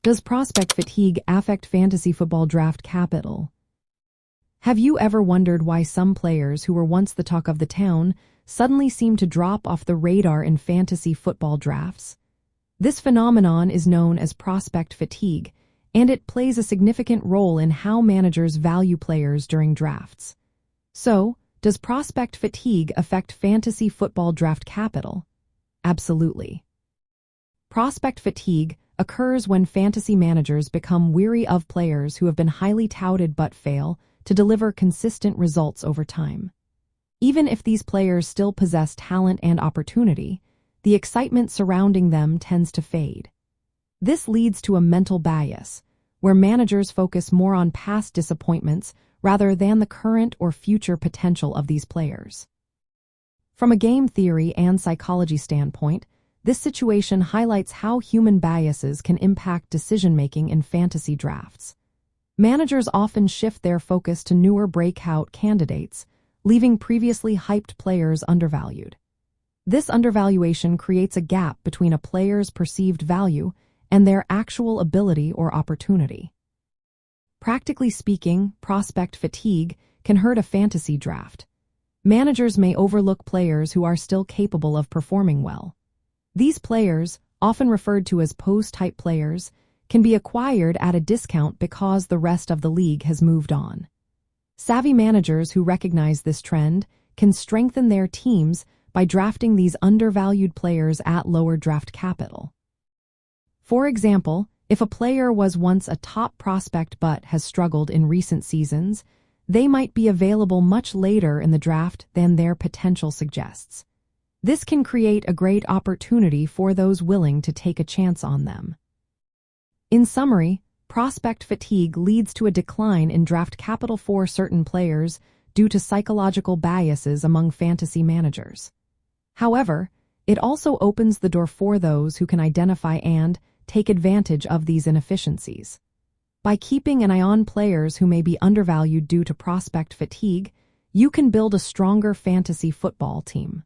Does prospect fatigue affect fantasy football draft capital? Have you ever wondered why some players who were once the talk of the town suddenly seem to drop off the radar in fantasy football drafts? This phenomenon is known as prospect fatigue, and it plays a significant role in how managers value players during drafts. So, does prospect fatigue affect fantasy football draft capital? Absolutely. Prospect fatigue occurs when fantasy managers become weary of players who have been highly touted but fail to deliver consistent results over time. Even if these players still possess talent and opportunity, the excitement surrounding them tends to fade. This leads to a mental bias, where managers focus more on past disappointments rather than the current or future potential of these players. From a game theory and psychology standpoint, this situation highlights how human biases can impact decision-making in fantasy drafts. Managers often shift their focus to newer breakout candidates, leaving previously hyped players undervalued. This undervaluation creates a gap between a player's perceived value and their actual ability or opportunity. Practically speaking, prospect fatigue can hurt a fantasy draft. Managers may overlook players who are still capable of performing well. These players, often referred to as post-type players, can be acquired at a discount because the rest of the league has moved on. Savvy managers who recognize this trend can strengthen their teams by drafting these undervalued players at lower draft capital. For example, if a player was once a top prospect but has struggled in recent seasons, they might be available much later in the draft than their potential suggests. This can create a great opportunity for those willing to take a chance on them. In summary, prospect fatigue leads to a decline in draft capital for certain players due to psychological biases among fantasy managers. However, it also opens the door for those who can identify and take advantage of these inefficiencies. By keeping an eye on players who may be undervalued due to prospect fatigue, you can build a stronger fantasy football team.